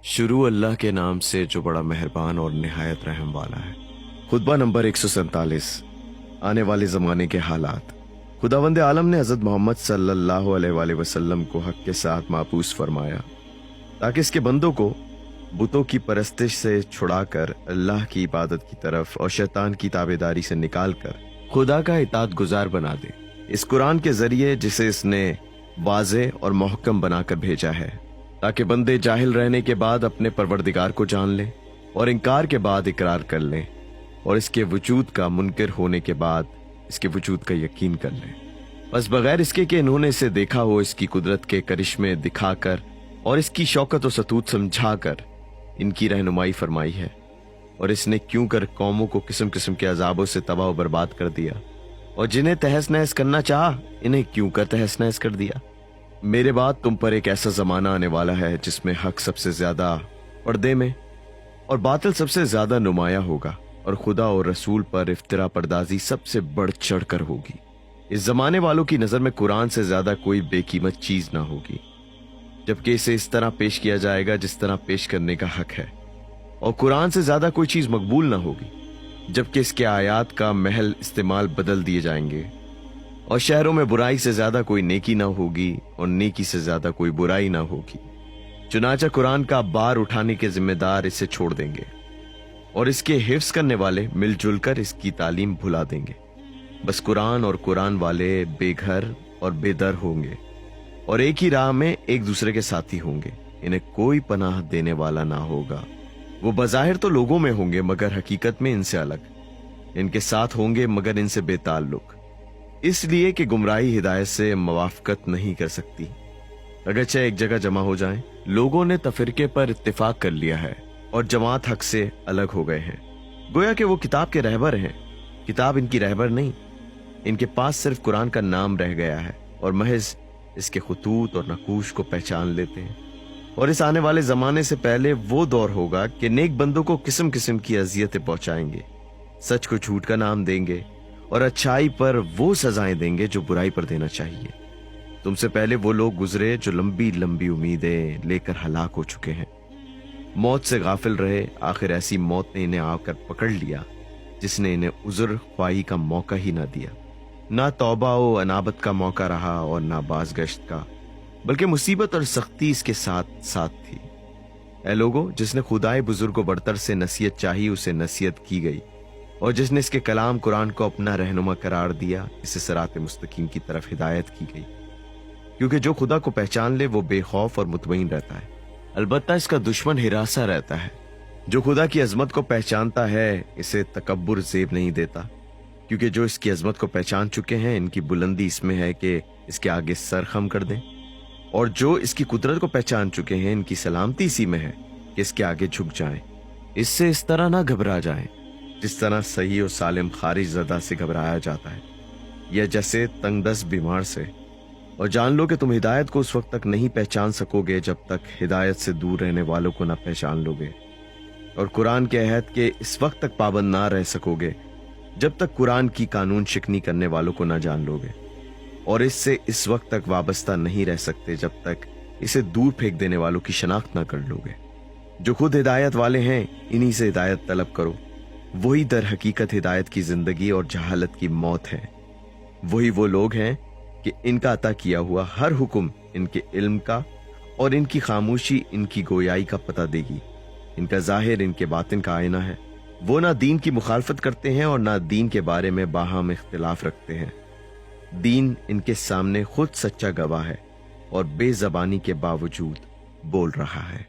शुरू अल्लाह के नाम से जो बड़ा मेहरबान और निहायत रहम वाला है। खुतबा नंबर 147। आने वाले ज़माने के हालात। खुदावंद आलम ने हज़रत मोहम्मद सल्लल्लाहु अलैहि वसल्लम को हक के साथ मापूस फरमाया ताकि इसके बंदों को बुतों की परस्तिश से छुड़ाकर अल्लाह की इबादत की तरफ और शैतान की ताबेदारी से निकालकर खुदा का इताअत गुजार बना दे। इस कुरान के जरिए जिसे इसने वाज़े और मुहक्कम बनाकर भेजा है ताकि बंदे जाहिल रहने के बाद अपने परवरदिगार को जान लें और इनकार के बाद इकरार कर लें और इसके वजूद का मुनकर होने के बाद इसके वजूद का यकीन कर लें। बस बगैर इसके कि इन्होंने इसे देखा हो, इसकी कुदरत के करिश्मे दिखाकर और इसकी शौकत और सतूत समझाकर इनकी रहनुमाई फरमाई है। और इसने क्यों कर कौमों को किस्म किस्म के अजाबों से तबाह बर्बाद कर दिया, और जिन्हें तहस नहस करना चाहा इन्हें क्यों कर तहस नहस कर दिया। मेरे बाद तुम पर एक ऐसा जमाना आने वाला है जिसमें हक सबसे ज्यादा पर्दे में और बातिल सबसे ज्यादा नुमाया होगा, और खुदा और रसूल पर इफ्तिरा पर्दाजी सबसे बढ़ चढ़ कर होगी। इस जमाने वालों की नजर में कुरान से ज्यादा कोई बेकीमत चीज ना होगी, जबकि इसे इस तरह पेश किया जाएगा जिस तरह पेश करने का हक है, और कुरान से ज्यादा कोई चीज मकबूल ना होगी, जबकि इसके आयात का महल इस्तेमाल बदल दिए जाएंगे। और शहरों में बुराई से ज्यादा कोई नेकी ना होगी और नेकी से ज्यादा कोई बुराई ना होगी। चुनाचा कुरान का बार उठाने के जिम्मेदार इसे छोड़ देंगे और इसके हिफ्ज करने वाले मिलजुल कर इसकी तालीम भुला देंगे। बस कुरान और कुरान वाले बेघर और बेदर होंगे और एक ही राह में एक दूसरे के साथी होंगे। इन्हें कोई पनाह देने वाला ना होगा। वो बज़ाहिर तो लोगों में होंगे मगर हकीकत में इनसे अलग, इनके साथ होंगे मगर इनसे बेताल्लुक, इसलिए कि गुमराही हिदायत से मवाफकत नहीं कर सकती। अगरचे एक जगह जमा हो जाएं, लोगों ने तफरीके पर इत्तेफाक कर लिया है और जमात हक से अलग हो गए हैं। गोया कि वो किताब के रहबर हैं, किताब इनकी रहबर नहीं। इनके पास सिर्फ कुरान का नाम रह गया है और महज इसके खुतूत और नकूश को पहचान लेते हैं। और इस आने वाले जमाने से पहले वो दौर होगा कि नेक बंदों को किस्म किस्म की अजियतें पहुंचाएंगे, सच को झूठ का नाम देंगे और अच्छाई पर वो सजाएं देंगे जो बुराई पर देना चाहिए। तुमसे पहले वो लोग गुजरे जो लंबी लंबी उम्मीदें लेकर हलाक हो चुके हैं, मौत से गाफिल रहे। आखिर ऐसी मौत ने इन्हें आकर पकड़ लिया जिसने इन्हें उज़्र ख्वाही का मौका ही ना दिया। ना तौबा व अनाबत का मौका रहा और ना बाज़गश्त का, बल्कि मुसीबत और सख्ती इसके साथ साथ थी। ऐ लोगों, जिसने खुदाए बुजुर्ग बरतर से नसीहत चाही उसे नसीहत की गई, और जिसने इसके कलाम कुरान को अपना रहनुमा करार दिया इसे सिरात मुस्तकीम की तरफ हिदायत की गई। क्योंकि जो खुदा को पहचान ले वो बेखौफ और मुतमईन रहता है, अलबत्ता इसका दुश्मन हिरासा रहता है। जो खुदा की अजमत को पहचानता है इसे तकब्बुर ज़ेब नहीं देता, क्योंकि जो इसकी अजमत को पहचान चुके हैं इनकी बुलंदी इसमें है कि इसके आगे सर खम कर दें, और जो इसकी कुदरत को पहचान चुके हैं इनकी सलामती इसी में है कि इसके आगे झुक जाएं। इससे इस तरह ना घबरा जाएं जिस तरह सही और सालिम खारिज ज़दा से घबराया जाता है, या जैसे तंगदस्त बीमार से। और जान लो कि तुम हिदायत को उस वक्त तक नहीं पहचान सकोगे जब तक हिदायत से दूर रहने वालों को ना पहचान लोगे, और कुरान के अहद के इस वक्त तक पाबंद ना रह सकोगे जब तक कुरान की कानून शिकनी करने वालों को ना जान लोगे, और इससे इस वक्त तक वाबस्ता नहीं रह सकते जब तक इसे दूर फेंक देने वालों की शनाख्त ना कर लोगे। जो खुद हिदायत वाले हैं इन्हीं से हिदायत तलब करो, वही दर हकीकत हिदायत की जिंदगी और जहालत की मौत है। वही वो लोग हैं कि इनका अता किया हुआ हर हुक्म इनके इल्म का और इनकी खामोशी इनकी गोयाई का पता देगी। इनका जाहिर इनके बातिन का आईना है। वो ना दीन की मुखालफत करते हैं और ना दीन के बारे में बाहम इख्तिलाफ रखते हैं। दीन इनके सामने खुद सच्चा गवाह है और बेजबानी के बावजूद बोल रहा है।